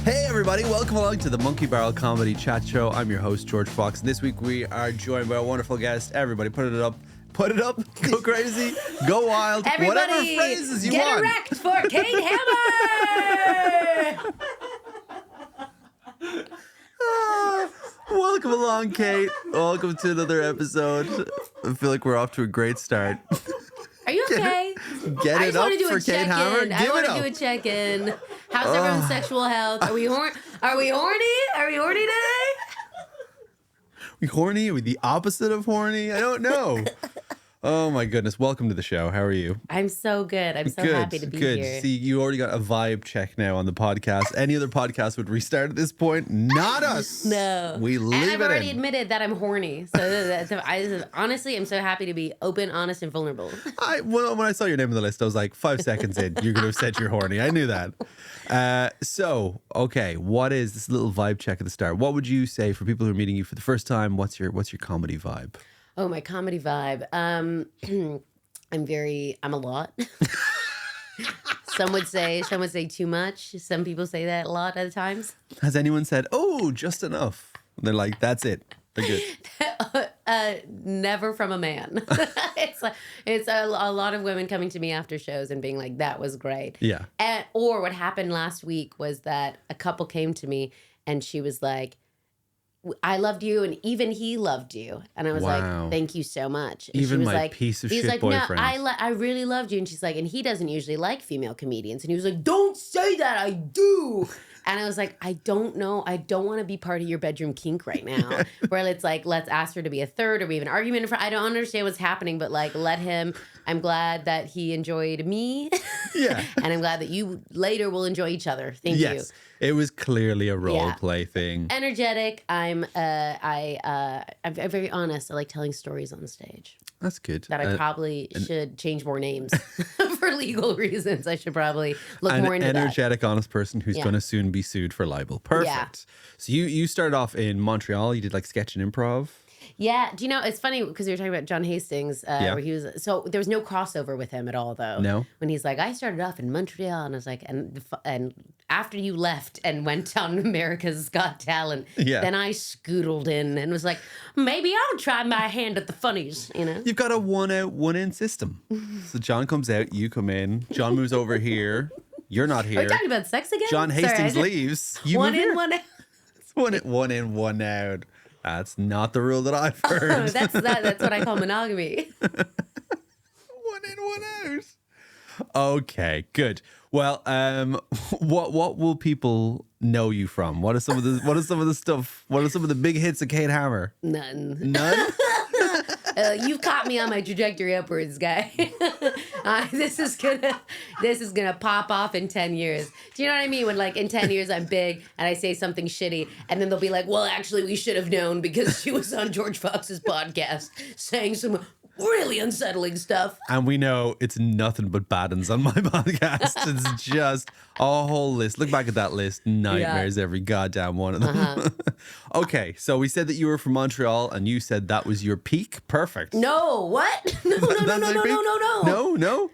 Hey everybody, welcome along to the Monkey Barrel Comedy Chat Show. I'm your host, George Fox, and this week we are joined by a wonderful guest. Everybody, put it up, go crazy, go wild, Everybody, whatever phrases you get want. erect for Kate Hammer! Welcome along, Kate. Welcome to another episode. I feel like we're off to a great start. Are you okay? Get I it just up want to do for a Kate Hammer. check-in. I Give want it to up. do a check-in. How's everyone's sexual health? Are we horny? Are we horny? Are we horny today? We horny? Are we the opposite of horny? I don't know. Oh my goodness. Welcome to the show. How are you? I'm so good. I'm so happy to be here. See, you already got a vibe check now on the podcast. Any other podcast would restart at this point. Not us. No. We leave and I've it already in. admitted that I'm horny. So honestly, I'm so happy to be open, honest, and vulnerable. When I saw your name on the list, I was like, 5 seconds in, you're going to have said you're horny. I knew that. Okay, what is this little vibe check at the start? What would you say for people who are meeting you for the first time? What's your comedy vibe? Oh, my comedy vibe. I'm a lot. Some would say too much. Some people say that a lot at times. Has anyone said, oh, just enough? And they're like, that's it. They're good. Never from a man. it's a lot of women coming to me after shows and being like, that was great. Yeah. Or what happened last week was that a couple came to me and she was like, I loved you, and even he loved you. And I was Wow. like, thank you so much. And Even she was my like, piece of he's shit like, boyfriend. No, I really loved you. And she's like, and he doesn't usually like female comedians. And he was like, don't say that, I do. And I was like, I don't know. I don't want to be part of your bedroom kink right now. Where it's like, let's ask her to be a third, or we have an argument. I don't understand what's happening, but like, let him. I'm glad that he enjoyed me. Yeah. And I'm glad that you later will enjoy each other. Thank you. Yes. It was clearly a role play thing. Energetic. I'm very honest. I like telling stories on stage. That's good. That I probably should change more names for legal reasons. I should probably look more into an energetic, honest person who's going to soon be sued for libel. Perfect. Yeah. So you started off in Montreal. You did like sketch and improv. Yeah. Do you know, it's funny because we were talking about John Hastings, where he was, so there was no crossover with him at all, though. No. When he's like, I started off in Montreal, and I was like, and after you left and went on America's Got Talent, then I scootled in and was like, maybe I'll try my hand at the funnies, you know? You've got a one out, one in system. So John comes out, you come in. John moves over here. You're not here. Are we talking about sex again? John Hastings leaves. You one move in, here. one out. One in, one out. That's not the rule that I've heard. Oh, that's what I call monogamy. One in, one out. Okay, good. Well, what will people know you from? What are some of the stuff? What are some of the big hits of Kate Hammer? None. None? You've caught me on my trajectory upwards, guy. This is gonna pop off in 10 years. Do you know what I mean? When like in 10 years I'm big and I say something shitty, and then they'll be like, well, actually we should have known because she was on George Fox's podcast saying some really unsettling stuff. And we know it's nothing but bad ones on my podcast. It's just a whole list. Look back at that list. Nightmares, every goddamn one of them. Okay, so we said that you were from Montreal and you said that was your peak. Perfect. No, what? No. No?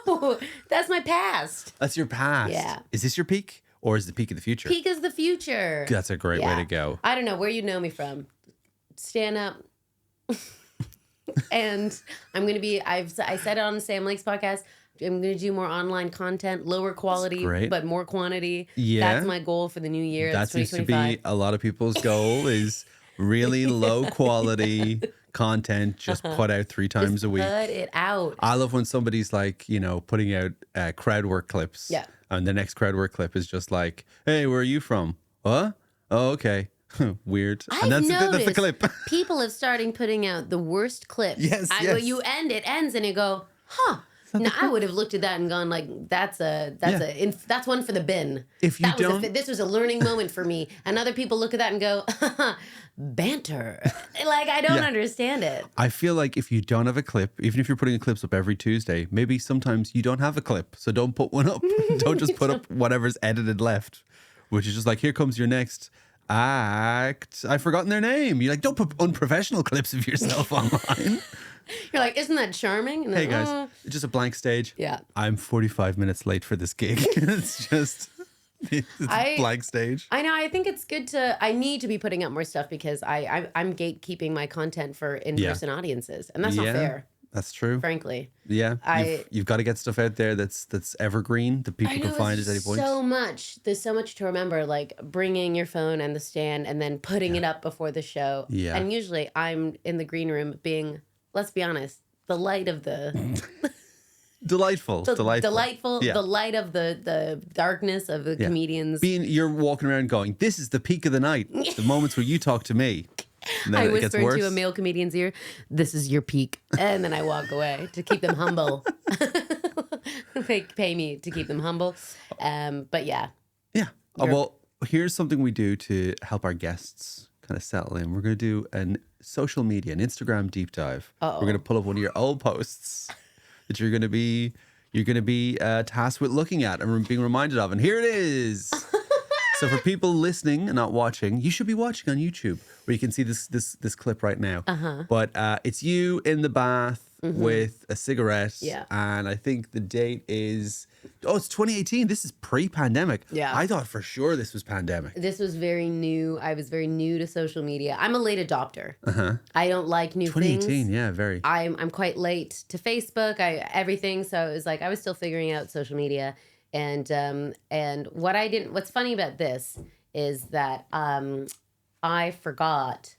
No, that's my past. That's your past. Yeah. Is this your peak or is the peak of the future? Peak is the future. That's a great way to go. I don't know where you know me from. Stand up. And I'm going to be, I said it on Sam Lake's podcast, I'm going to do more online content, lower quality, but more quantity. Yeah. That's my goal for the new year. That seems to be a lot of people's goal is really low quality content, just put out 3 times a week. Put it out. I love when somebody's like, putting out crowd work clips. Yeah. And the next crowd work clip is just like, hey, where are you from? What? Oh, okay. Weird. I've And that's noticed the clip. people have started putting out the worst clips. Yes. You ends and you go, huh. Now I would have looked at that and gone like, that's one for the bin. If you this was a learning moment for me. And other people look at that and go, banter. Like, I don't understand it. I feel like if you don't have a clip, even if you're putting clips up every Tuesday, maybe sometimes you don't have a clip. So don't put one up. Don't just put up whatever's edited left, which is just like, here comes your next act. I've forgotten their name. You're like, don't put unprofessional clips of yourself online. You're like, isn't that charming? And Hey then, guys, it's just a blank stage. Yeah. I'm 45 minutes late for this gig. It's just... It's blank stage. I know. I think it's good I need to be putting up more stuff because I'm gatekeeping my content for in-person audiences. And that's not fair. That's true. Frankly. Yeah. You've got to get stuff out there that's evergreen that people can find at any point. There's so much to remember, like bringing your phone and the stand and then putting it up before the show. Yeah. And usually I'm in the green room being, let's be honest, the light of the... Delightful. The light of the darkness of the comedians. You're walking around going, this is the peak of the night. The moments where you talk to me. And then I it gets whisper worse. into a male comedian's ear, this is your peak. And then I walk away to keep them humble. Pay me to keep them humble. But yeah. Yeah. Well, here's something we do to help our guests kind of settle in. We're going to do an social media, an Instagram deep dive. We're going to pull up one of your old posts that you're going to be tasked with looking at and being reminded of. And here it is. So for people listening and not watching, you should be watching on YouTube where you can see this clip right now. But it's you in the bath with a cigarette. Yeah. And I think the date is, it's 2018. This is pre-pandemic. Yeah. I thought for sure this was pandemic. This was very new. I was very new to social media. I'm a late adopter. I don't like new 2018, things. yeah, very. I'm quite late to Facebook, everything. So it was like I was still figuring out social media. And what's funny about this is that I forgot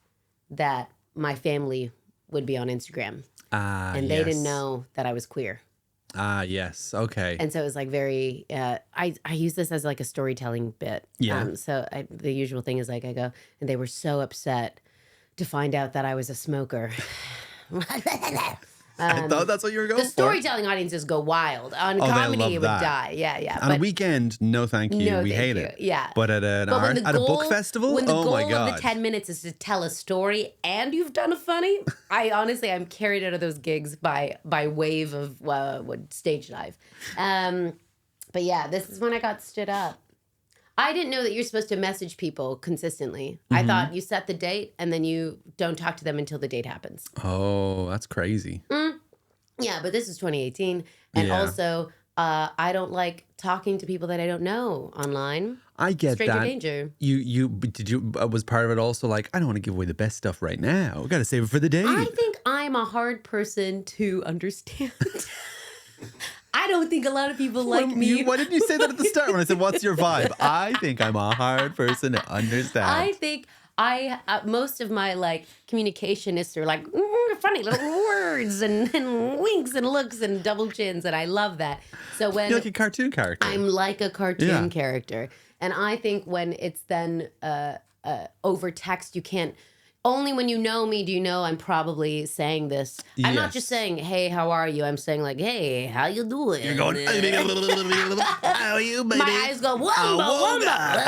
that my family would be on Instagram. And they didn't know that I was queer. Yes. Okay. And so it was like very, I use this as like a storytelling bit. Yeah. The usual thing is like I go, and they were so upset to find out that I was a smoker. I thought that's what you were going for. The storytelling audiences go wild. On comedy, it would die. Yeah. On a weekend, no thank you. We hate it. Yeah. But at a book festival, when the goal my God. of the 10 minutes is to tell a story and you've done a funny, I'm carried out of those gigs by wave of stage dive. But yeah, this is when I got stood up. I didn't know that you're supposed to message people consistently. I thought you set the date and then you don't talk to them until the date happens. Oh, that's crazy. Yeah, but this is 2018. And also, I don't like talking to people that I don't know online. I get Stranger that. danger. Was part of it also like, I don't want to give away the best stuff right now. We got to save it for the date. I think I'm a hard person to understand. I don't think a lot of people like me. Why didn't you say that at the start when I said, what's your vibe? I think I'm a hard person to understand. I think most of my like communication is through like funny little words and winks and looks and double chins. And I love that. So when you're like a cartoon character. I'm like a cartoon character. And I think when it's then over text, you can't. Only when you know me do you know I'm probably saying this. Yes. I'm not just saying, hey, how are you? I'm saying like, hey, how you doing? You're going, how are you, baby? My eyes go, whoa.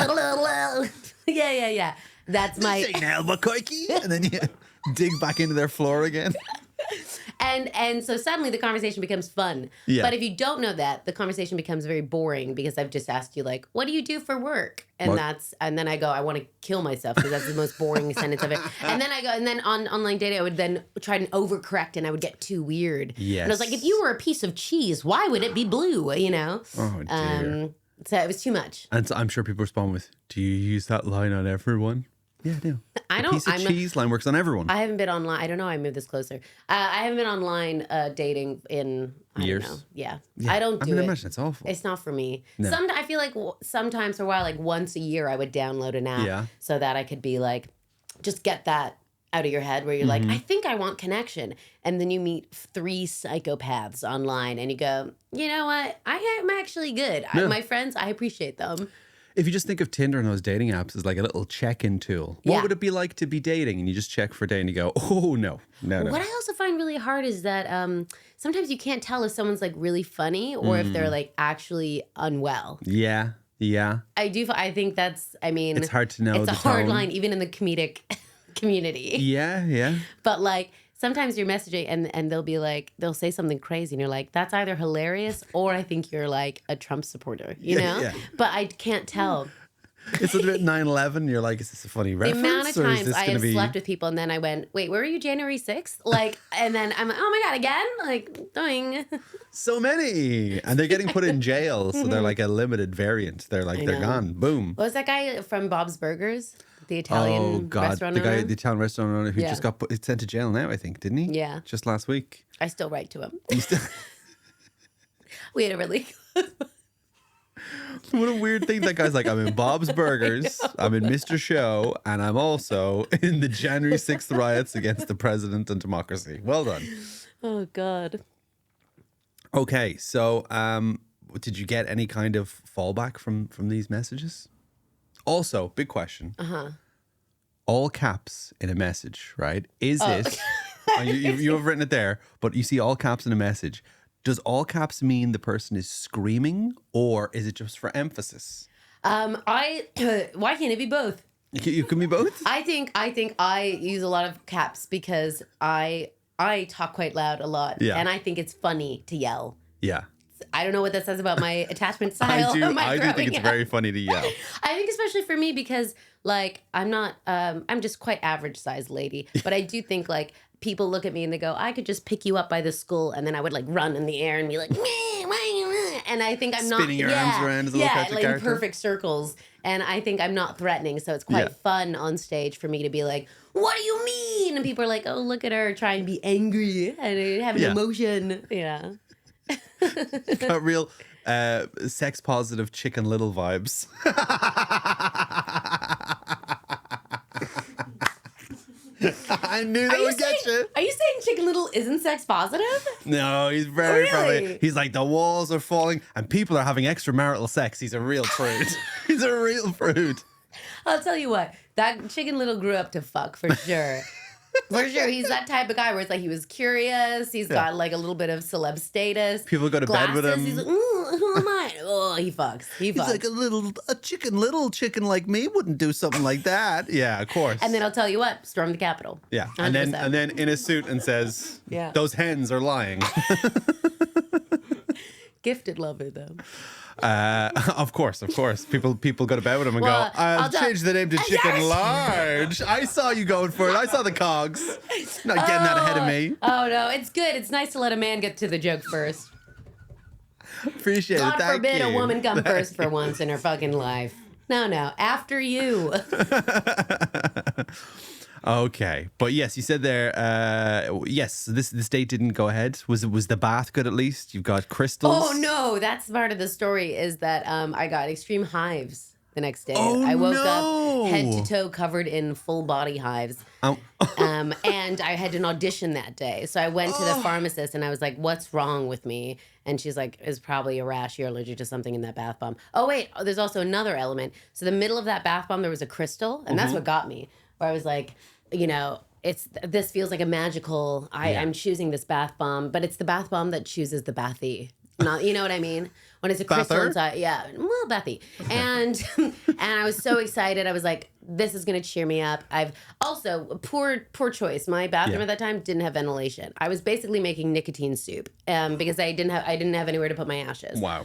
Yeah. That's my... Say now, Albuquerque. And then you dig back into their floor again. And so suddenly the conversation becomes fun. Yeah. But if you don't know that, the conversation becomes very boring because I've just asked you like, what do you do for work? And then I go, I want to kill myself because that's the most boring sentence ever. And then I go, and then on online dating, I would then try and overcorrect and I would get too weird. Yes. And I was like, if you were a piece of cheese, why would it be blue? You know? Oh, dear. So it was too much. And so I'm sure people respond with, do you use that line on everyone? Yeah, I do. I don't. Piece of cheese line works on everyone. I haven't been online. I don't know. I moved this closer. I haven't been online dating in years. I don't know. Yeah. I don't do it. Imagine it's awful. It's not for me. No. I feel like sometimes for a while, like once a year, I would download an app so that I could be like, just get that out of your head where you're like, I think I want connection. And then you meet 3 psychopaths online and you go, you know what? I am actually good. Yeah. My friends, I appreciate them. If you just think of Tinder and those dating apps as like a little check-in tool, what would it be like to be dating? And you just check for a day and you go, oh, no. What I also find really hard is that sometimes you can't tell if someone's like really funny or if they're like actually unwell. Yeah. I think that's, it's hard to know. It's a hard line even in the comedic community. Yeah. But like, sometimes you're messaging and they'll say something crazy and you're like, that's either hilarious or I think you're like a Trump supporter, you know? Yeah. But I can't tell. It's a bit 9/11. You're like, is this a funny The reference? amount of or is times this I gonna have be... slept with people and then I went, wait, where were you January 6th? Like, and then I'm like, oh my God, again? Like, doing. So many. And they're getting put in jail. So they're like a limited variant. They're like, I they're know. gone. Boom. What was that guy from Bob's Burgers? The Italian restaurant The guy, owner? the Italian restaurant owner who Yeah. just got sent to jail now, I think, didn't he? Yeah. Just last week. I still write to him. He still... We had a really good... What a weird thing. That guy's like, I'm in Bob's Burgers, I'm in Mr. Show, and I'm also in the January 6th riots against the president and democracy. Well done. Oh, God. Okay, so did you get any kind of fallback from these messages? Also, big question. All caps in a message, right? Is it... you have written it there, but you see all caps in a message. Does all caps mean the person is screaming, or is it just for emphasis? Why can't it be both? You can be both? I think I use a lot of caps because I talk quite loud a lot. Yeah. And I think it's funny to yell. Yeah. I don't know what that says about my attachment style. I do think it's very funny to yell. I think especially for me because like I'm just quite average sized lady, but I do think like people look at me and they go, I could just pick you up by the skull, and then I would like run in the air and be like, and I think I'm not spinning your arms around as a little cartoon like in character. perfect circles, and I think I'm not threatening, so it's quite fun on stage for me to be like, what do you mean? And people are like, oh, look at her trying to be angry and have an emotion. Yeah. Got real sex positive Chicken Little vibes. I knew that would get you. Are you saying Chicken Little isn't sex positive? No, he's very Really? probably. He's like, the walls are falling and people are having extramarital sex. He's a real prude. He's a real prude. I'll tell you what, that Chicken Little grew up to fuck for sure. For sure, he's that type of guy where it's like he was curious. He's got like a little bit of celeb status. People go to bed with him. He's like, who am I? Oh, he fucks. He fucks. He's like little chicken like me wouldn't do something like that. Yeah, of course. And then I'll tell you what, storm the Capitol. Yeah, 100%. and then in a suit and says, Yeah. those hens are lying. Gifted lover though. Of course. People go to bed with him and Well, go, I'll I'll change the name to Chicken Yes! Large. I saw you going for it. I saw the cogs. Not getting that ahead of me. Oh no, it's good. It's nice to let a man get to the joke first. Appreciate God it. Thank forbid you. a woman come first for once in her fucking life. No, after you. Okay, but yes, you said there. Yes, this date didn't go ahead. Was the bath good at least? You've got crystals. Oh no, that's part of the story. Is that I got extreme hives the next day. Oh, I woke no. up head to toe covered in full body hives. And I had an audition that day, so I went to the pharmacist and I was like, "What's wrong with me?" And she's like, "It's probably a rash. You're allergic to something in that bath bomb." Oh wait, there's also another element. So the middle of that bath bomb, there was a crystal, and that's what got me. Where I was like, you know, this feels like a magical. I'm choosing this bath bomb, but it's the bath bomb that chooses the bathy. Not, you know what I mean? When it's a crystal Bather? inside, yeah, well, bathy. And I was so excited. I was like, this is gonna cheer me up. I've also poor choice. My bathroom at that time didn't have ventilation. I was basically making nicotine soup because I didn't have anywhere to put my ashes. Wow.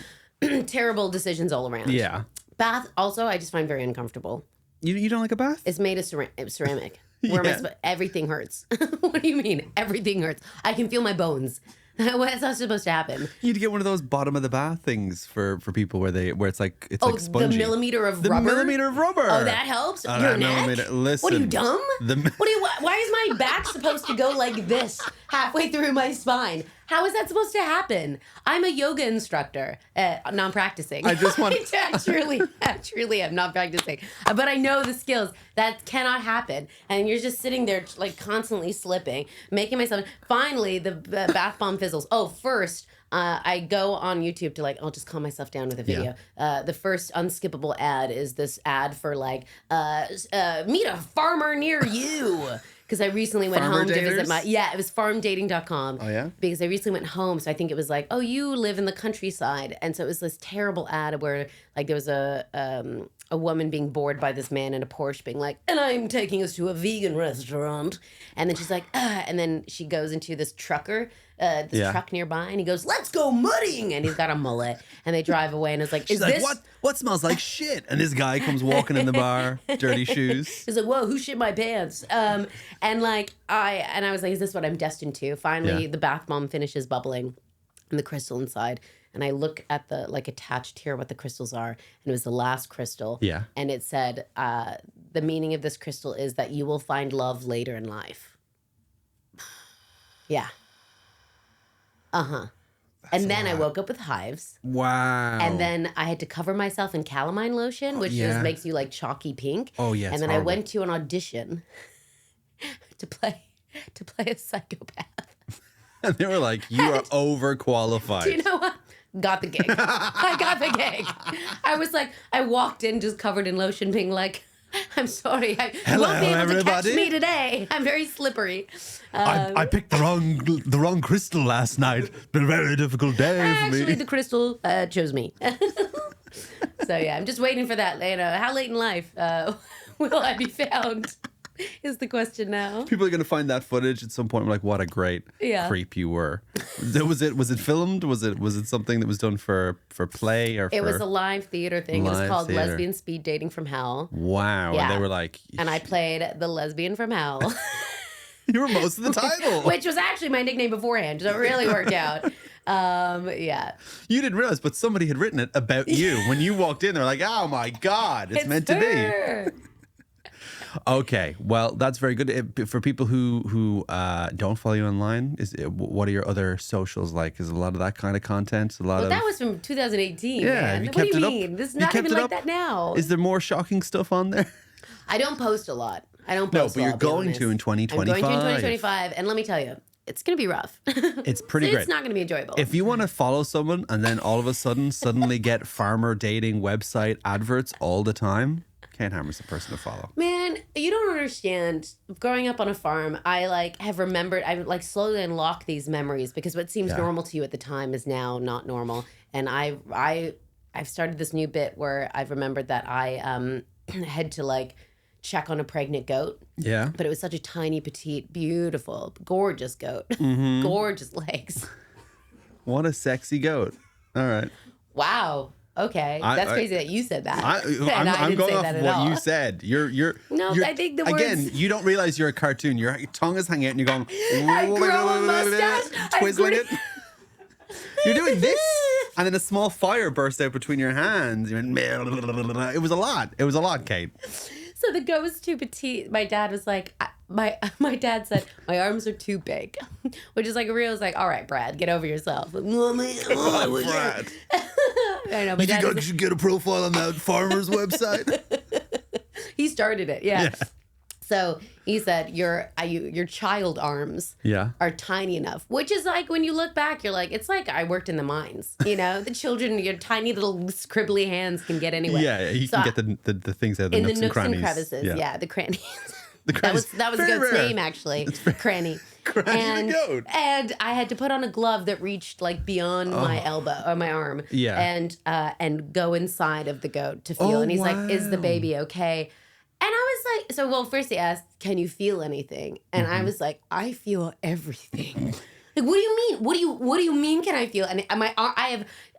Terrible decisions all around. Yeah. Bath also I just find very uncomfortable. You don't like a bath? It's made of ceramic. Where am I everything hurts. What do you mean? Everything hurts. I can feel my bones. What's not supposed to happen? You need to get one of those bottom of the bath things for people where it's like Oh, spongy. the millimeter of rubber. The millimeter of rubber. Oh, that helps. Oh, Your that neck. millimeter. Listen. What are you dumb? The- Why is my back supposed to go like this halfway through my spine? How is that supposed to happen? I'm a yoga instructor, non-practicing. I just want truly, I'm not practicing, but I know the skills. That cannot happen, and you're just sitting there like constantly slipping, making myself. Finally, the bath bomb fizzles. Oh, first. I go on YouTube to I'll just calm myself down with a video. The first unskippable ad is this ad for meet a farmer near you. Because I recently went Farmer home to daters? visit it was farmdating.com. Oh, yeah? Because I recently went home, so I think it was like, oh, you live in the countryside. And so it was this terrible ad where there was a woman being bored by this man in a Porsche being like, and I'm taking us to a vegan restaurant. And then she's like, and then she goes into this trucker this truck nearby, and he goes, "Let's go mudding," and he's got a mullet, and they drive away, and it's like, She's like, what smells like shit? And this guy comes walking in the bar, dirty shoes. He's like, "Whoa, who shit my pants?" And like I was like, "Is this what I'm destined to?" Finally, the bath bomb finishes bubbling, and the crystal inside. And I look at the, like, attached here what the crystals are. And it was the last crystal. Yeah. And it said, the meaning of this crystal is that you will find love later in life. Yeah. Uh-huh. And then I woke up with hives. Wow. And then I had to cover myself in calamine lotion, which just makes you, like, chalky pink. Oh, yeah. And then horrible. I went to an audition to play a psychopath. And they were like, you are overqualified. Do you know what? Got the gig. I got the gig. I was like, I walked in just covered in lotion, being like, "I'm sorry, you won't be able to catch me today. I'm very slippery." I picked the wrong crystal last night. Been a very difficult day for me. Actually, the crystal chose me. So yeah, I'm just waiting for that. You know, how late in life will I be found? Is the question now. People are going to find that footage at some point. I'm like, what a great creep you were. Was it filmed? Was it something that was done for play or? It was a live theater thing. It was called theater. Lesbian Speed Dating from Hell. Wow. Yeah. And they were like, and I played the lesbian from hell. You were most of the title. Which was actually my nickname beforehand, so it really worked out. Yeah. You didn't realize, but somebody had written it about you. When you walked in, they're like, oh my God, it's meant to be. Okay, well, that's very good. For people who don't follow you online, what are your other socials like? Is a lot of that kind of content? That was from 2018, yeah, man. What do you mean? This is not even like that now. Is there more shocking stuff on there? I don't post a lot. No, but you're going to in 2025. I'm going to in 2025, and let me tell you, it's going to be rough. It's pretty great. It's not going to be enjoyable. If you want to follow someone and then all of a sudden suddenly get farmer dating website adverts all the time, Kate Hammer's the person to follow. Man, you don't understand. Growing up on a farm, I have remembered. I slowly unlock these memories because what seems normal to you at the time is now not normal. And I've started this new bit where I've remembered that I had to check on a pregnant goat. Yeah. But it was such a tiny, petite, beautiful, gorgeous goat. Gorgeous legs. What a sexy goat. All right. Wow. Okay, that's crazy that you said that. I'm going off of what you said. I think the words... Again, you don't realize you're a cartoon. Your tongue is hanging out and you're going... I grow a mustache. Twizzling it. You're doing this. And then a small fire burst out between your hands. It was a lot. It was a lot, Kate. So the goat was too petite. My dad was like... My dad said, my arms are too big. Which is all right, Brad, get over yourself. Come on, Brad. I know, you should get a profile on that farmer's website. He started it, yeah. So he said, your child arms are tiny enough. Which is when you look back, you're like, it's like I worked in the mines. You know, the children, your tiny little scribbly hands can get anywhere. Yeah, you can get the things out of the nooks and crannies. And crevices, yeah, the crannies. That was the Very goat's rare. name, actually. Cranny. Cranny the goat. And I had to put on a glove that reached beyond my elbow or my arm. Yeah. And go inside of the goat to feel. And he's like, "Is the baby okay?" And I was like, first he asked, "Can you feel anything?" And I was like, "I feel everything." Like, what do you mean? What do you mean? Can I feel? And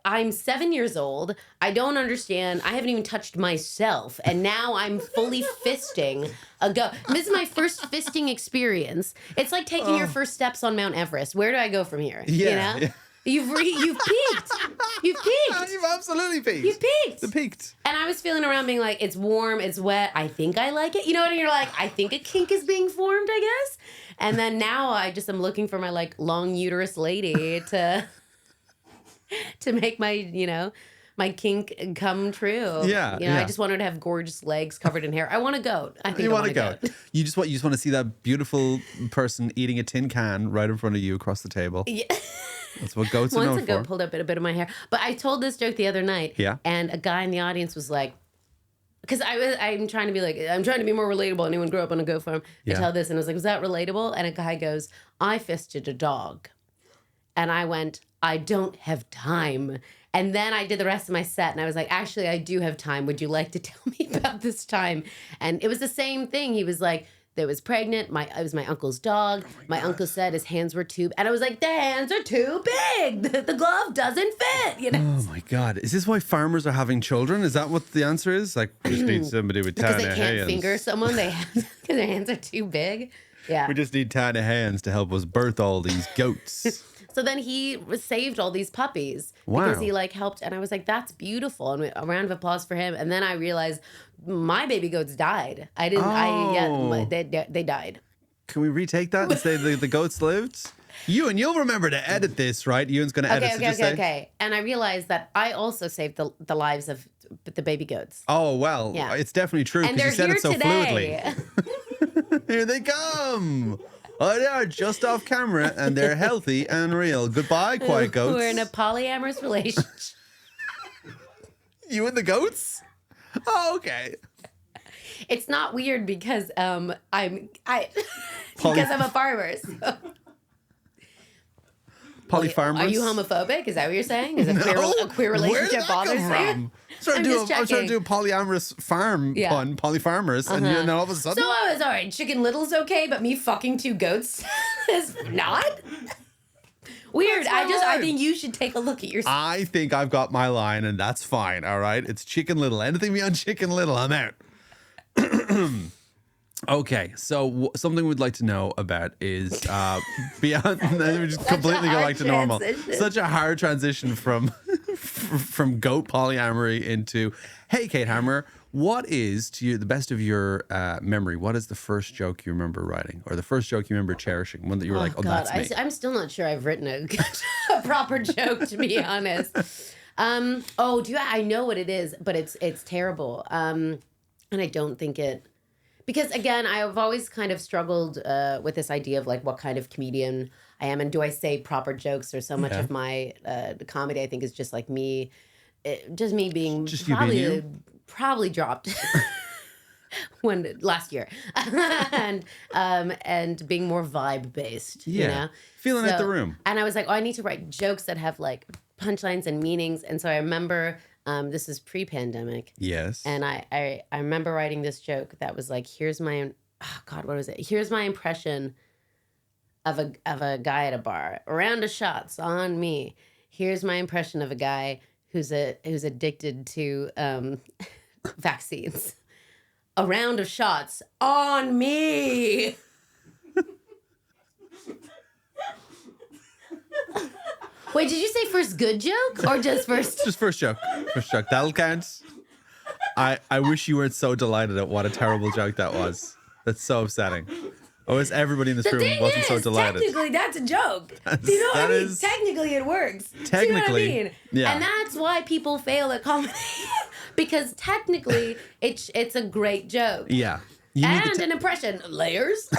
I'm 7 years old. I don't understand. I haven't even touched myself, and now I'm fully fisting a goat. This is my first fisting experience. It's like taking your first steps on Mount Everest. Where do I go from here? Yeah. You know? You've peaked. You've peaked. You've absolutely peaked. You've peaked. You peaked. And I was feeling around being like, it's warm, it's wet, I think I like it. You know what I mean? You're like, I think a kink is being formed, I guess. And then now I just am looking for my long uterus lady to make my, my kink come true. Yeah. I just want her to have gorgeous legs covered in hair. I want a goat. I think You I want want a goat. You just want to see that beautiful person eating a tin can right in front of you across the table. Yeah. That's what goats are known for. Once a goat pulled up a bit of my hair. But I told this joke the other night. Yeah. And a guy in the audience was like, because I'm trying to be more relatable. Anyone grew up on a goat farm. I tell this and I was like, was that relatable? And a guy goes, I fisted a dog. And I went, I don't have time. And then I did the rest of my set and I was like, actually, I do have time. Would you like to tell me about this time? And it was the same thing. He was like, that was pregnant. It was my uncle's dog. My uncle said his hands were too, and I was like, the hands are too big. The glove doesn't fit. You know. Oh my God! Is this why farmers are having children? Is that what the answer is? Like, we just need somebody with Because tiny they can't hands. finger someone. Because their hands are too big. Yeah. We just need tiny hands to help us birth all these goats. So then he saved all these puppies Wow. because he like helped, and I was like, "That's beautiful," and a round of applause for him. And then I realized my baby goats died. I didn't. Oh. They died. Can we retake that and say the goats lived? You'll remember to edit this, right? Ewan's going to edit. Okay. And I realized that I also saved the lives of the baby goats. Oh well, Yeah. it's definitely true And because they're you said here it so today. fluidly. Here they come. Oh, they are just off camera and they're healthy and real. Goodbye, quiet goats. We're in a polyamorous relationship. You and the goats? Oh, okay. It's not weird because because I'm a farmer. So. Polyfarmers. Are you homophobic? Is that what you're saying? Is a queer relationship bothers you? I'm trying to do a polyamorous farm pun, polyfarmers, and then all of a sudden. So I was all right. Chicken Little's okay, but me fucking two goats is not weird. I think you should take a look at yourself. I think I've got my line, and that's fine. All right, it's Chicken Little. Anything beyond Chicken Little, I'm out. Okay, so something we'd like to know about is beyond. We just completely go back to normal. Such a hard transition from goat polyamory into. Hey, Kate Hammer, what is to you the best of your memory? What is the first joke you remember writing, or the first joke you remember cherishing? One that you were like, "Oh, God, that's me." I'm still not sure I've written a proper joke, to be honest. I know what it is, but it's terrible. And I don't think it. Because again, I've always kind of struggled with this idea of like what kind of comedian I am, and do I say proper jokes, or so much of my comedy I think is just like me, just me being just you probably dropped last year, and being more vibe based. Yeah, you know? feeling out the room. And I was like, oh, I need to write jokes that have like punchlines and meanings, and so I remember. This is pre-pandemic. Yes. And I remember writing this joke that was like, here's my what was it? Here's my impression of a guy at a bar. A round of shots on me. Here's my impression of a guy who's addicted to vaccines. A round of shots on me. Wait, did you say first good joke or just first? Just first joke. First joke. That'll count. I wish you weren't so delighted at what a terrible joke that was. That's so upsetting. I wish everybody in this room wasn't so delighted. Technically, that's a joke. Do you know what I mean? Technically, it works. Technically, do you know what I mean? yeah. And that's why people fail at comedy. Because technically, it's a great joke. Yeah. And an impression. Layers?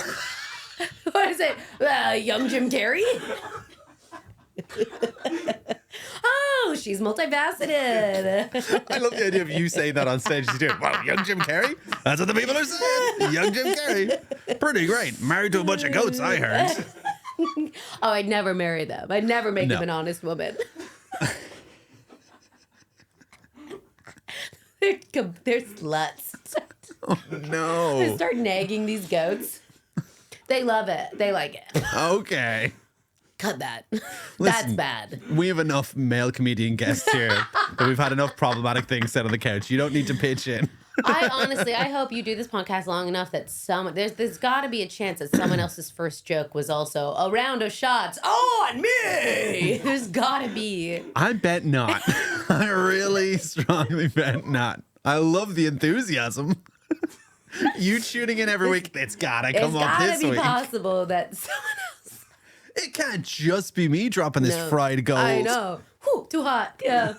What is it? Young Jim Carrey? Oh, she's multifaceted. I love the idea of you saying that on stage. You do it. Wow, young Jim Carrey? That's what the people are saying. Young Jim Carrey. Pretty great. Married to a bunch of goats, I heard. Oh, I'd never marry them. I'd never make them an honest woman. They're sluts. Oh, no. They start nagging these goats. They love it. They like it. Okay. Cut that. That's Listen, bad. We have enough male comedian guests here that we've had enough problematic things said on the couch. You don't need to pitch in. I hope you do this podcast long enough that there's got to be a chance that someone else's first joke was also a round of shots on me. There's got to be. I bet not. I really strongly bet not. I love the enthusiasm. You tuning in every week. It's gotta come up this week. It's gotta be possible that someone else. It can't just be me dropping this fried gold. I know. Whew, too hot. Yeah.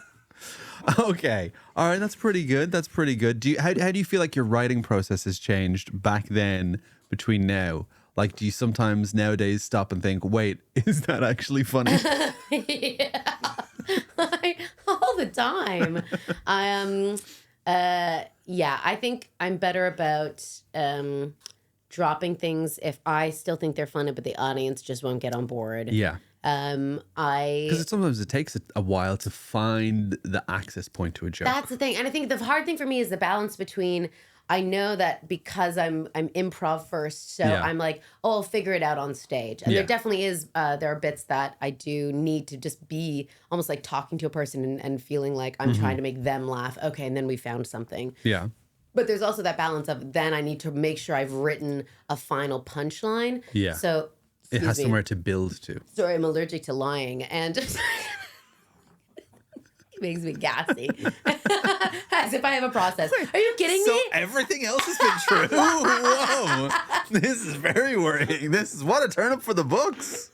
Okay. All right. That's pretty good. That's pretty good. How do you feel like your writing process has changed back then between now? Like, do you sometimes nowadays stop and think, wait, is that actually funny? Yeah. All the time. Yeah, I think I'm better about dropping things if I still think they're funny, but the audience just won't get on board. Yeah. Because sometimes it takes a while to find the access point to a joke. That's the thing. And I think the hard thing for me is the balance between I know that because I'm improv first, so I'm like, oh, I'll figure it out on stage. And there definitely is there are bits that I do need to just be almost like talking to a person and feeling like I'm trying to make them laugh. Okay, and then we found something. Yeah. But there's also that balance of then I need to make sure I've written a final punchline. Yeah. So it has somewhere to build to. Sorry, I'm allergic to lying, and it makes me gassy. As if I have a process. Are you kidding me? So everything else has been true. Whoa. This is very worrying. This is what a turnip for the books.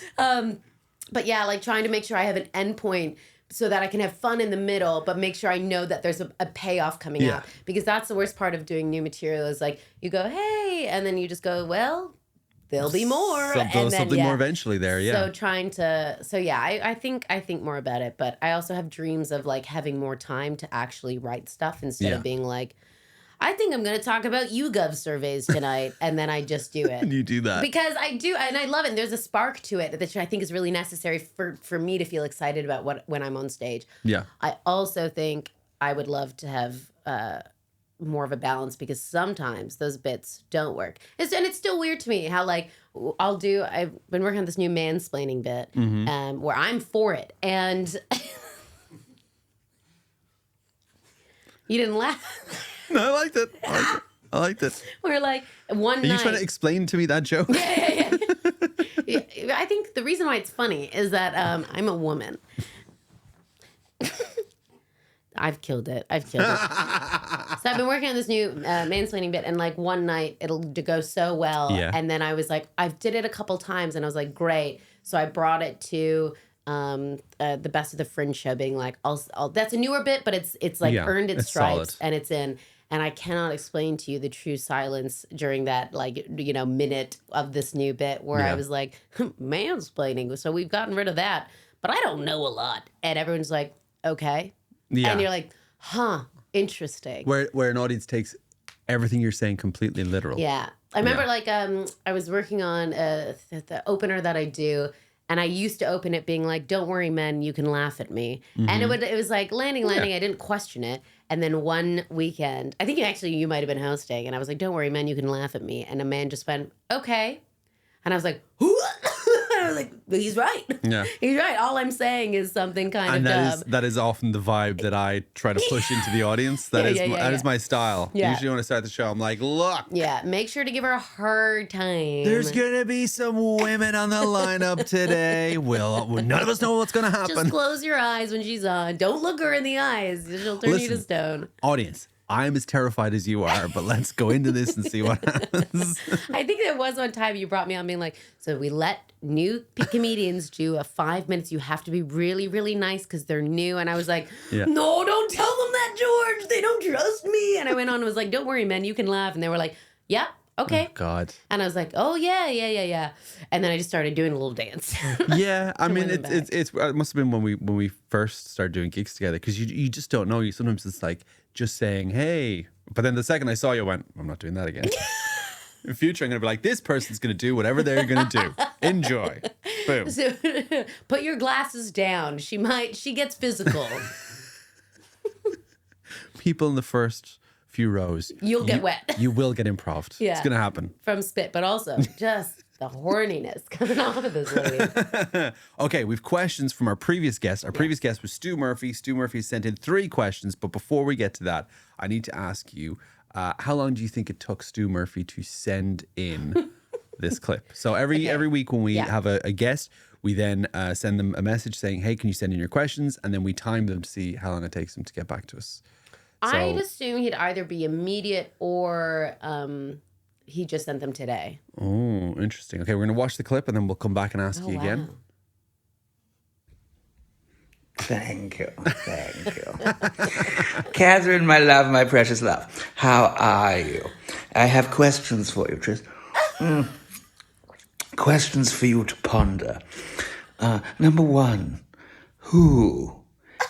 But yeah, like trying to make sure I have an endpoint so that I can have fun in the middle, but make sure I know that there's a payoff coming out. Because that's the worst part of doing new material is like you go, hey, and then you just go, well, there'll be more. Something more eventually there, So I think more about it, but I also have dreams of like having more time to actually write stuff instead of being like, I think I'm going to talk about YouGov surveys tonight, and then I just do it. You do that. Because I do, and I love it. And there's a spark to it that I think is really necessary for me to feel excited about when I'm on stage. Yeah. I also think I would love to have more of a balance because sometimes those bits don't work. And it's still weird to me how like I've been working on this new mansplaining bit where I'm for it. And you didn't laugh. No, I liked it. I liked it. We're like one night. Are you trying to explain to me that joke? Yeah. I think the reason why it's funny is that I'm a woman. I've killed it. So I've been working on this new mansplaining bit, and like one night it'll go so well, and then I was like, I did it a couple times, and I was like, great. So I brought it to the Best of the Fringe show, being like, that's a newer bit, but it's like earned its stripes, and it's in. And I cannot explain to you the true silence during that, like, minute of this new bit where I was like, mansplaining. So we've gotten rid of that, but I don't know a lot. And everyone's like, okay. Yeah. And you're like, huh, interesting. Where an audience takes everything you're saying completely literal. Yeah. I remember I was working on the opener that I do, and I used to open it being like, don't worry, men, you can laugh at me. And it was like landing. I didn't question it. And then one weekend, I think you might have been hosting, and I was like, don't worry, men, you can laugh at me. And a man just went, okay. And I was like, who? I was like, he's right. Yeah. He's right. All I'm saying is something kind of dumb. That is often the vibe that I try to push into the audience. That is my style. Yeah. Usually when I start the show, I'm like, look. Yeah, make sure to give her a hard time. There's going to be some women on the lineup today. Well, none of us know what's going to happen. Just close your eyes when she's on. Don't look her in the eyes. She'll turn you to stone. Audience, I'm as terrified as you are, but let's go into this and see what happens. I think there was one time you brought me on being like, so we let new comedians do a 5 minutes. You have to be really, really nice because they're new. And I was like, no, don't tell them that, George. They don't trust me. And I went on and was like, don't worry, man, you can laugh. And they were like, yeah, okay. Oh, God. And I was like, oh, yeah. And then I just started doing a little dance. Yeah, I mean, it must have been when we first started doing gigs together because you just don't know. Sometimes it's like just saying, hey. But then the second I saw you, I went, I'm not doing that again. In future, I'm going to be like, this person's going to do whatever they're going to do. Enjoy. Boom. So, put your glasses down. She gets physical. People in the first few rows. You'll get wet. You will get improved. Yeah. It's going to happen. From spit, but also just the horniness coming off of this lady. Okay, we've questions from our previous guest. Our previous guest was Stu Murphy. Stu Murphy sent in 3 questions, but before we get to that, I need to ask you, how long do you think it took Stu Murphy to send in this clip? So every week when we have a guest, we then send them a message saying, hey, can you send in your questions? And then we time them to see how long it takes them to get back to us. So, I'd assume he'd either be immediate or he just sent them today. Oh, interesting. Okay, we're going to watch the clip and then we'll come back and ask you again. Thank you. Catherine, my love, my precious love. How are you? I have questions for you, Tris. Questions for you to ponder. Number 1, who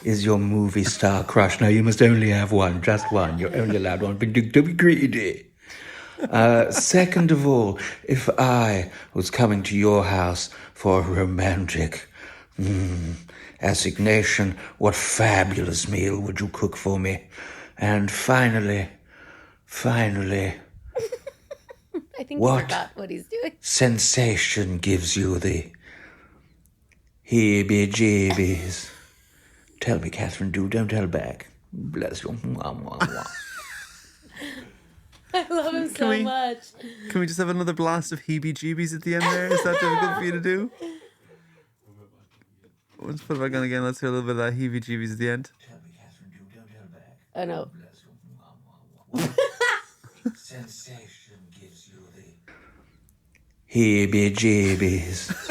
is your movie star crush? Now, you must only have one, just one. You're only allowed one, but don't be greedy. Second of all, if I was coming to your house for a romantic assignation, what fabulous meal would you cook for me? And finally, Finally, I think What? he forgot what he's doing. sensation gives you the heebie-jeebies? Tell me, Catherine, don't tell back. Bless you. Mwah, mwah, mwah. I love him so we- much. Can we just have another blast of heebie-jeebies at the end there? Is that difficult for you to do? Let's put it back on again. Let's hear a little bit of that heebie-jeebies at the end. Tell me, Catherine, don't tell back. Oh no. Bless you. Mwah, mwah, mwah. Sensation gives you the heebie-jeebies.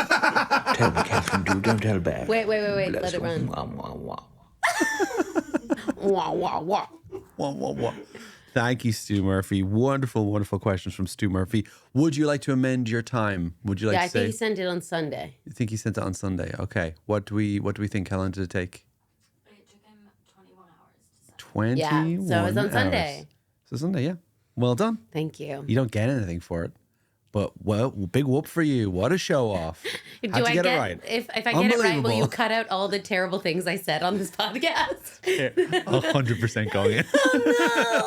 Tell me, Catherine, don't tell back. Wait. Bless Let it you. run. Mwah, mwah, mwah. Wah, wah, wah. Wah. Thank you, Stu Murphy. Wonderful, wonderful questions from Stu Murphy. Would you like to amend your time? Would you like Yeah, to I say? think he sent it on Sunday. You think he sent it on Sunday? Okay. What do we think? How long did it take? It took him 21 hours to send. 21 Yeah, so it was on hours. Sunday. So Sunday, yeah. Well done. Thank you. You don't get anything for it. But, well, big whoop for you. What a show off. Do How'd you I get it right? If I get it right, will Unbelievable. you cut out all the terrible things I said on this podcast? 100% going in.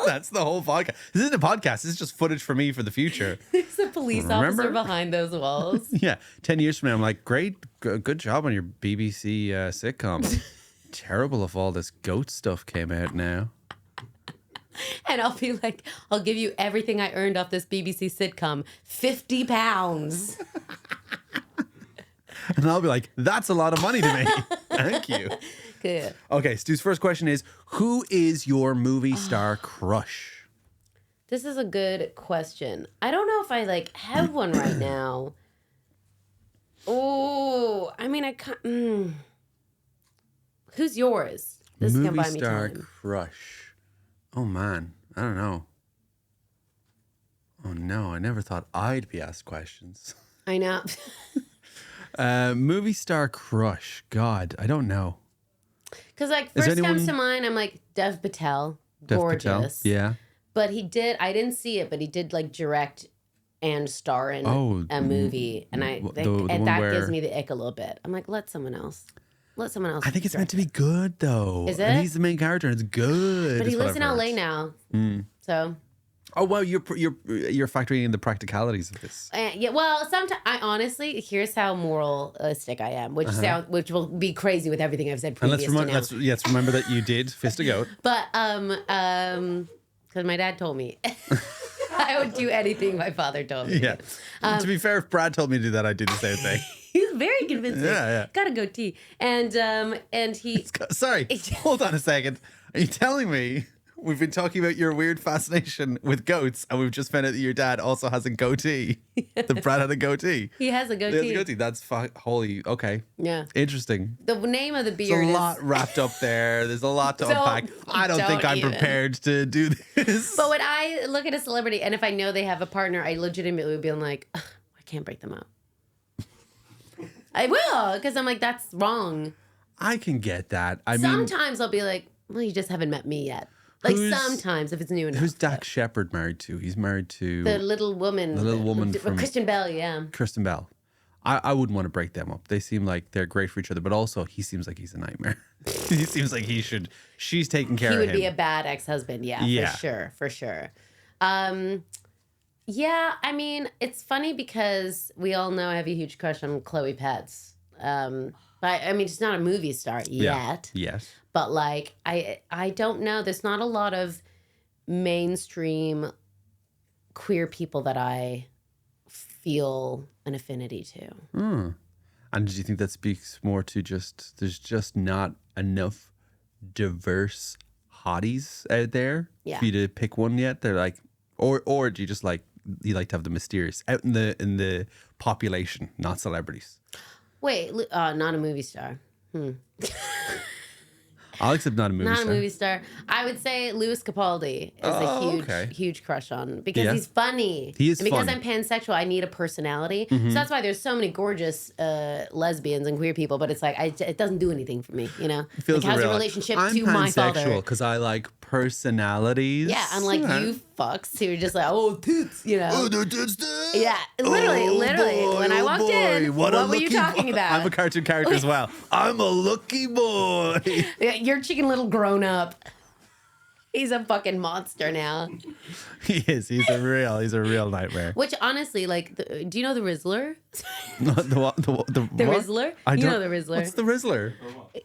That's the whole podcast. This isn't a podcast. This is just footage for me for the future. There's a police Remember? officer behind those walls. Yeah. 10 years from now, I'm like, great. Good job on your BBC sitcom. Terrible if all this goat stuff came out now. And I'll be like, I'll give you everything I earned off this BBC sitcom, £50. And I'll be like, that's a lot of money to me. Thank you. Good. Okay, Stu's first question is, who is your movie star crush? This is a good question. I don't know if I have one right now. Oh, I mean, I can't. Who's yours? This can Movie buy me star time. crush. Oh man, I don't know. Oh no, I never thought I'd be asked questions. I know. Movie star crush. God, I don't know. Because Is first anyone- comes to mind, I'm like Dev Patel, Dev gorgeous. Patel. Yeah. But I didn't see it, but he did direct and star in a movie, and the and one that where- gives me the ick a little bit. I'm like, let someone else. Let someone else. I think it's direct meant to be good though. Is And it? he's the main character, and it's good. But he is what lives in I've LA heard. now, so Oh well, you're factoring in the practicalities of this. yeah. Well, sometimes I honestly, here's how moralistic I am, which which will be crazy with everything I've said And previous to now. let's remember that you did fist a goat. But because my dad told me I would do anything my father told me. Yeah. To be fair, if Brad told me to do that, I'd do the same thing. He's very convincing. Yeah. Got a goatee, and he. Sorry, hold on a second. Are you telling me we've been talking about your weird fascination with goats, and we've just found out that your dad also has a goatee? That Brad had a goatee. He has a He goatee. has a goatee. That's holy. Okay. Yeah. Interesting. The name of the There's beard a is. lot wrapped up there. There's a lot to Don't- unpack. I don't think don't I'm even. prepared to do this. But when I look at a celebrity, and if I know they have a partner, I legitimately would be like, "Ugh, I can't break them up. I will, because I'm like, that's wrong. I can get that. I mean, Sometimes I'll be like, well, you just haven't met me yet. Sometimes if it's new enough. who's Dax Shepard married to? He's married to The little woman. The little woman from- Kristen Bell, yeah. Kristen Bell. I wouldn't want to break them up. They seem like they're great for each other, but also he seems like he's a nightmare. He seems like she's taking care He of would him. be a bad ex-husband, Yeah. for sure. Yeah, I mean, it's funny because we all know I have a huge crush on Chloe Petz. But I mean, she's not a movie star yet. Yes. But I don't know. There's not a lot of mainstream queer people that I feel an affinity to. And do you think that speaks more to there's just not enough diverse hotties out there Yeah. for you to pick one yet? They're like, or do you just you like to have the mysterious out in the population, not celebrities? Wait, not a movie star. I'll accept not a movie Not star. a movie star. I would say Louis Capaldi is a huge crush on because Yeah. he's funny. He is and because fun. I'm pansexual, I need a personality. So that's why there's so many gorgeous lesbians and queer people. But it's like it doesn't do anything for me. You know, Feels like, how's your real. relationship I'm to my father? because I like personalities. Yeah, unlike you fucks who are just like, oh, toots, you know. Oh, that's the- Yeah, literally. boy, When I walked in, what a were you lucky talking boy. about? I'm a cartoon character as well. I'm a lucky boy. Yeah, you're chicken little grown up. He's a fucking monster now. He is. He's a real nightmare. Which honestly, like, do you know the Rizzler? The what? The what? Rizzler? You know the Rizzler. What's the Rizzler?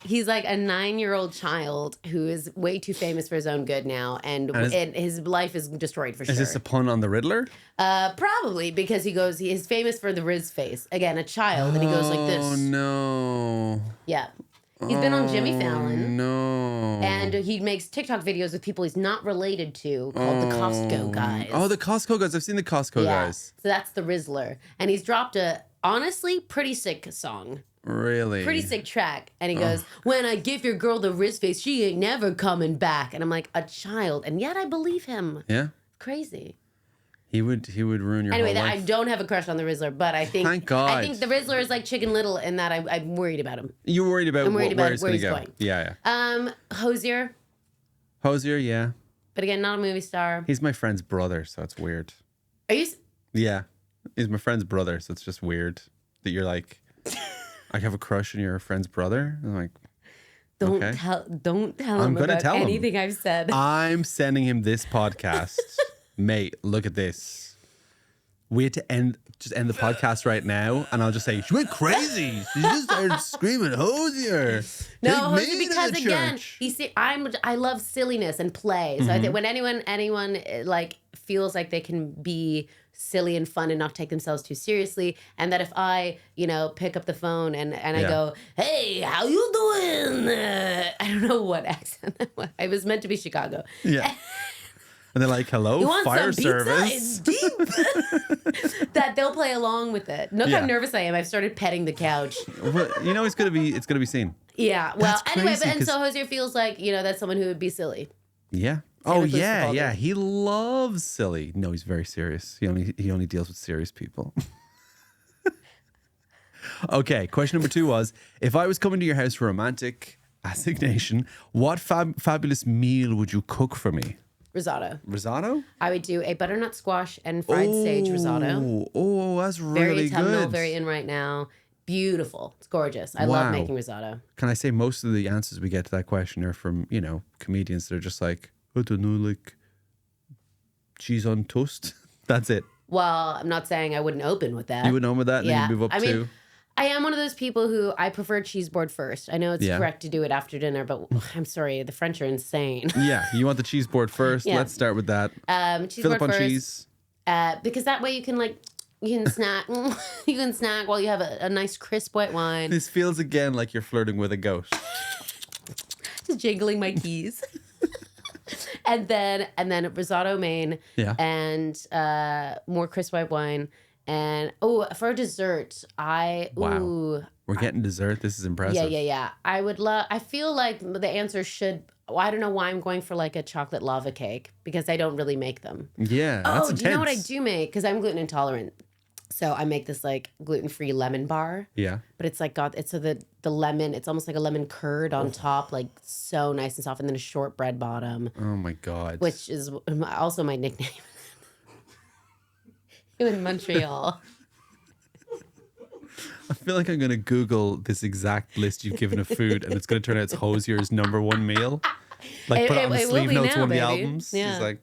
He's like a 9-year-old child who is way too famous for his own good now, and his life is destroyed for sure. Is this a pun on the Riddler? Probably, because he's famous for the Riz face. Again, a child, and he goes like this. Oh no. Yeah. He's been on Jimmy Fallon. No. And he makes TikTok videos with people he's not related to called the Costco guys. Oh, the Costco guys. I've seen the Costco guys. So that's the Rizzler. And he's dropped a, honestly, pretty sick song. Really? Pretty sick track. And he goes, when I give your girl the Riz face, she ain't never coming back. And I'm like, a child. And yet I believe him. Yeah. Crazy. He would ruin your anyway, whole life. I don't have a crush on the Rizzler, but I think Thank God. I think the Rizzler is like Chicken Little in that I'm worried about him. You're worried about, where he's going to go. Going. Yeah. Hosier, Hosier, yeah. but again, not a movie star. He's my friend's brother, so it's weird. Are you? Yeah. He's my friend's brother, so it's just weird that you're like, I have a crush on your friend's brother. I'm like, Don't okay. tell him about anything I've said. I'm sending him this podcast. Mate, look at this. We had to end the podcast right now, and I'll just say, she went crazy. She just started screaming, Hosier. No, Take Hosier, me to because the again, church." I love silliness and play. So I think when anyone like feels like they can be silly and fun and not take themselves too seriously, and that if I, pick up the phone and I go, hey, how you doing? I don't know what accent that was. I was meant to be Chicago. Yeah. And they're like, hello, You want fire some service. It's deep. That they'll play along with it. Look how nervous I am. I've started petting the couch. Well, it's gonna be seen. Yeah. Well, That's anyway, crazy, so Hosier feels like, that's someone who would be silly. Yeah. Oh yeah. He loves silly. No, he's very serious. He only deals with serious people. Okay, question number 2 was, if I was coming to your house for romantic assignation, what fabulous meal would you cook for me? Risotto. Risotto? I would do a butternut squash and fried sage risotto. Oh, that's Very really autumnal, good. very in right now. Beautiful. It's gorgeous. I love making risotto. Can I say most of the answers we get to that question are from, comedians that are just like, I don't know, like cheese on toast. That's it. Well, I'm not saying I wouldn't open with that. You would know with that, and then you move up to... I am one of those people who I prefer cheese board first. I know it's correct to do it after dinner, but I'm sorry, the French are insane. Yeah, you want the cheese board first. Yeah. Let's start with that. Cheese Fill board up on first, cheese. because that way you can snack. You can snack while you have a nice crisp white wine. This feels again like you're flirting with a goat. Just jingling my keys. and then risotto main. Yeah. And more crisp white wine. And for dessert, We're getting dessert. This is impressive. Yeah. I feel like the answer should. I don't know why I'm going for like a chocolate lava cake because I don't really make them. Yeah, that's intense. Do you know what I do make? Because I'm gluten intolerant, so I make this like gluten-free lemon bar. Yeah, but it's like so the lemon. It's almost like a lemon curd on top, like so nice and soft, and then a shortbread bottom. Oh my God. Which is also my nickname. In Montreal. I feel like I'm going to Google this exact list you've given of food, and it's going to turn out it's Hosier's #1 meal. Like put it on the sleeve notes one of the albums. Yeah. It's like,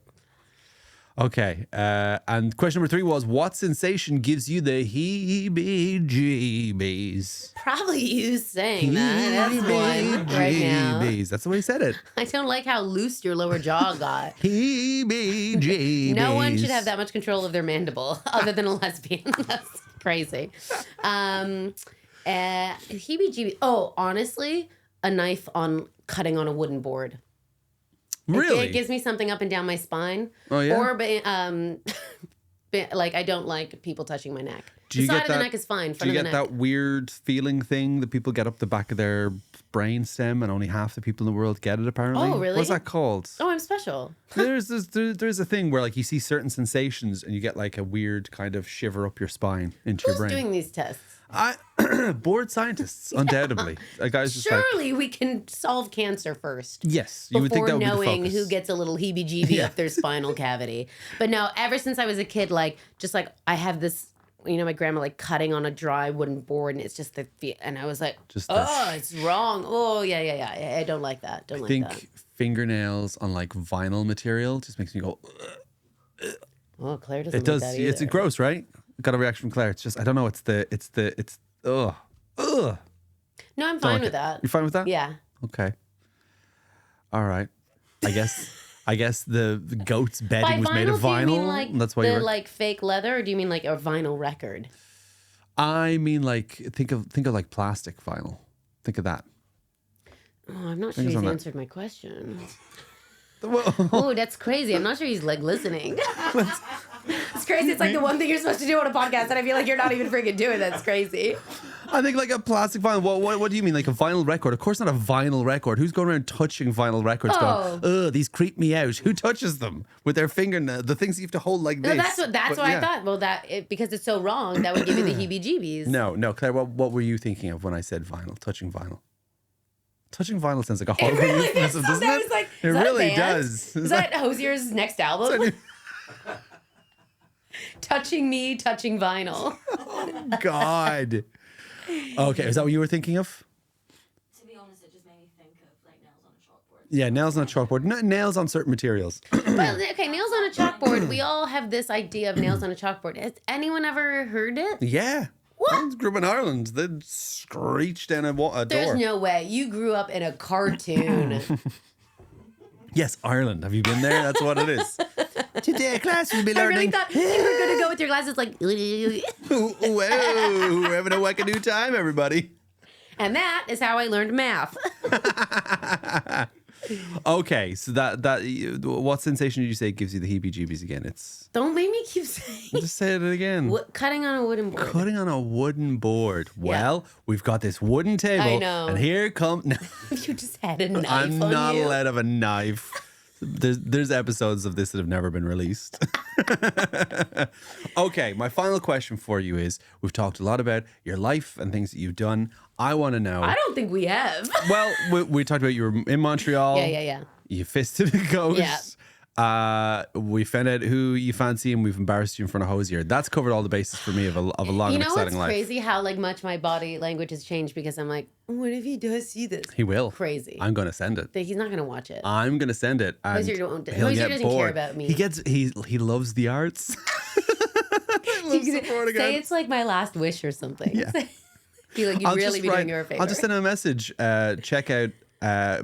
okay. And question number 3 was, what sensation gives you the heebie-jeebies? Probably you saying that. That's one right now. That's the way he said it. I don't like how loose your lower jaw got. Heebie-jeebies. No one should have that much control of their mandible other than a lesbian. That's crazy. Heebie-jeebies. Oh, honestly, a knife cutting on a wooden board. Really? It gives me something up and down my spine. Oh, yeah? Or, like, I don't like people touching my neck. Do you the side get of the that- neck is fine. Do Front you of get the neck. that weird feeling thing that people get up the back of their brain stem and only half the people in the world get it, apparently? Oh, really? What's that called? Oh, I'm special. There's a thing where like you see certain sensations and you get like a weird kind of shiver up your spine into your Who's brain. doing these tests? Bored scientists, undoubtedly. A guy's just like, Surely we can solve cancer first. yes, you would think Before that would be the knowing focus. wocus. Who gets a little heebie-jeebie up their spinal cavity. But no, ever since I was a kid, like I have this, my grandma like cutting on a dry wooden board, and it's just and I was like, Just it's wrong. Oh yeah. I don't like that. I think fingernails on like vinyl material just makes me go. Oh, Claire doesn't It does. like that It's either. gross, right? Got a reaction from Claire. It's just I don't know. It's ugh. No, I'm fine with that. You're fine with that? Yeah. Okay. All right. I guess the goat's bedding was made of do you vinyl. mean like That's why the you were. like fake leather, or do you mean like a vinyl record? I mean, like think of like plastic vinyl. Think of that. Oh, I'm not sure Fingers he's on that. answered my question. Whoa. Oh, that's crazy. I'm not sure he's like listening. It's crazy. It's like the one thing you're supposed to do on a podcast, and I feel like you're not even freaking doing. That's crazy. I think like a plastic vinyl. What do you mean? Like a vinyl record? Of course not a vinyl record. Who's going around touching vinyl records going, ugh, these creep me out? Who touches them with their fingernail? The things you have to hold like No, this. that's what I thought. Well, because it's so wrong, that would give you the heebie-jeebies. No, Claire, what were you thinking of when I said vinyl? Touching vinyl. Touching vinyl sounds like a horrible really euphemism, is. doesn't I it? was like, It is that a really band? does. Is that Hosier's next album? Touching me, touching vinyl. God. Okay, is that what you were thinking of? To be honest, it just made me think of like nails on a chalkboard. Yeah, nails on a chalkboard. Nails on certain materials. Well, okay, nails on a chalkboard. We all have this idea of nails on a chalkboard. Has anyone ever heard it? Yeah. What? I grew up in Ireland. They'd screech down a door. There's no way. You grew up in a cartoon. Yes, Ireland. Have you been there? That's what it is. Today, class, we'll be I really learning. thought you were going to go with your glasses like... Whoa, we're having a wackadoo time, everybody. And that is how I learned math. Okay, so that what sensation did you say gives you the heebie-jeebies again? It's Don't make me keep saying... just say it again. Cutting on a wooden board. Cutting on a wooden board. Well, we've got this wooden table, I know. and here comes. No, You just had a knife I'm on not you. allowed to have a knife. There's episodes of this that have never been released. Okay, my final question for you is: we've talked a lot about your life and things that you've done. I want to know. I don't think we have. Well, we talked about you were in Montreal. Yeah. You fisted a ghost. Yeah. We found out who you fancy, and we've embarrassed you in front of Hosier. That's covered all the bases for me of a long You and know what's exciting life. crazy? How like much my body language has changed because I'm like, what if he does see this? He will. Crazy. I'm going to send it. He's not gonna watch it. I'm going to send it. And Hosier won't- he'll Hosier get doesn't care bored. about me. He loves the arts. He loves the sporting Say arts. it's like my last wish or something. Yeah. Feel like you'd really be doing her a favor. I'll just send him a message. Check out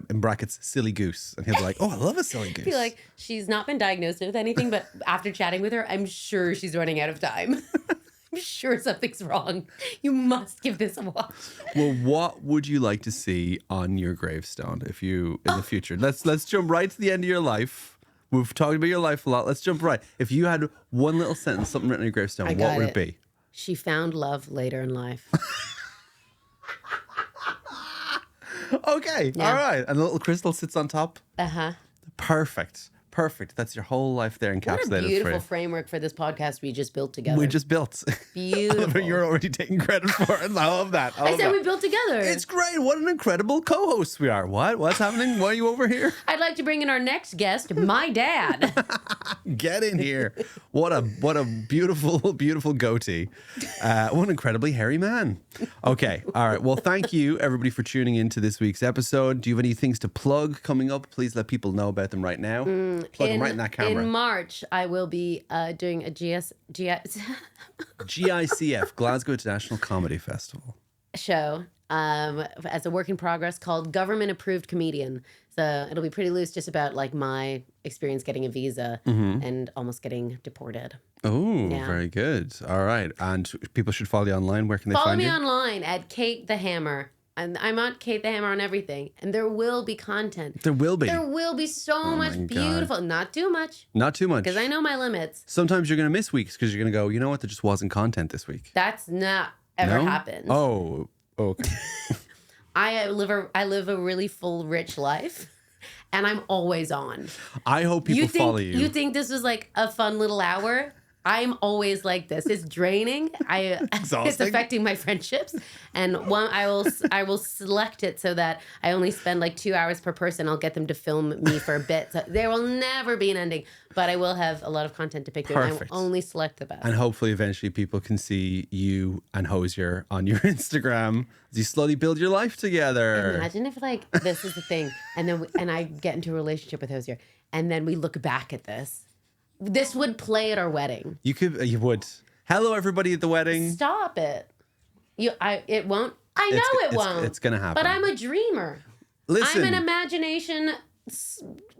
in brackets silly goose, and he'll be like, "Oh, I love a silly goose." Feel like she's not been diagnosed with anything, but after chatting with her, I'm sure she's running out of time. I'm sure something's wrong. You must give this a watch. Well, what would you like to see on your gravestone if you in the future? Let's jump right to the end of your life. We've talked about your life a lot. Let's jump right. If you had one little sentence, something written on your gravestone, what got would it it. be? She found love later in life. Okay, Yeah. all right. And the little crystal sits on top. Uh-huh. Perfect. That's your whole life there What encapsulated a for beautiful you. framework for this podcast we just built together. We just built. Beautiful. You're already taking credit for it. I love that. I said we built together. It's great. What an incredible co-host we are. What's happening? Why are you over here? I'd like to bring in our next guest, my dad. Get in here. What a beautiful, beautiful goatee. What an incredibly hairy man. Okay. All right. Well, thank you everybody for tuning in to this week's episode. Do you have any things to plug coming up? Please let people know about them right now. Plug them right in that camera. In March, I will be doing a GICF, Glasgow International Comedy Festival. show as a work in progress called Government Approved Comedian. So it'll be pretty loose, just about like my experience getting a visa and almost getting deported. Oh, Yeah. very good. All right. And people should follow you online. Where can they Follow find me you? online at Kate the Hammer. And I'm on Kate the Hammer on everything. And there will be content. There will be. There will be so much my God. beautiful. Not too much, Not too much. because I know my limits. Sometimes you're going to miss weeks because you're going to go, you know what? There just wasn't content this week. That's not ever No? happened. Oh, okay. I live a really full, rich life. And I'm always on. I hope people follow you. You think this was like a fun little hour? I'm always like this. It's draining. It's affecting my friendships. And I will select it so that I only spend like 2 hours per person. I'll get them to film me for a bit. So there will never be an ending, but I will have a lot of content to pick through. And I will only select the best. And hopefully eventually people can see you and Hosier on your Instagram as you slowly build your life together. Imagine if like this is the thing, and I get into a relationship with Hosier, and then we look back at this. This would play at our wedding. You would. Hello, everybody at the wedding. Stop it. It won't. I know it won't. It's gonna happen. But I'm a dreamer. Listen. I'm an imagination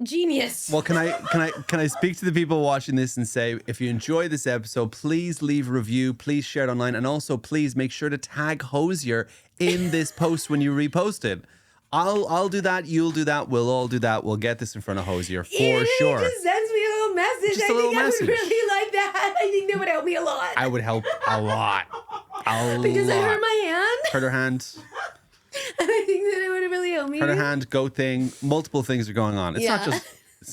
genius. Well, can I speak to the people watching this and say, if you enjoy this episode, please leave a review, please share it online, and also please make sure to tag Hosier in this post when you repost it. I'll do that. You'll do that. We'll all do that. We'll get this in front of Hosier for sure. He just sends me a little message. Just a little message. I would really like that. I think that would help me a lot. I would help a lot. Because I hurt my hand. Hurt her hand. And I think that it would really help me. Hurt her hand. Goat thing. Multiple things are going on. It's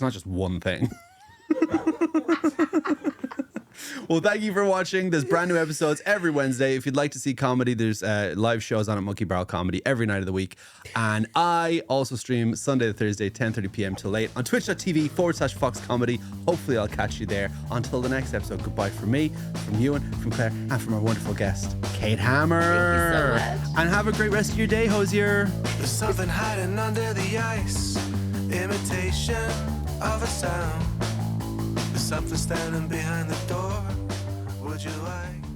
not just one thing. Well, thank you for watching. There's brand new episodes every Wednesday. If you'd like to see comedy, there's live shows on at Monkey Barrel Comedy every night of the week. And I also stream Sunday to Thursday, 10:30 p.m. till late on twitch.tv/Fox Comedy. Hopefully I'll catch you there. Until the next episode, goodbye from me, from Ewan, from Claire, and from our wonderful guest, Kate Hammer. Thank you so much. And have a great rest of your day, Hosier. There's something hiding under the ice, imitation of a sound. There's something standing behind the door. Would you like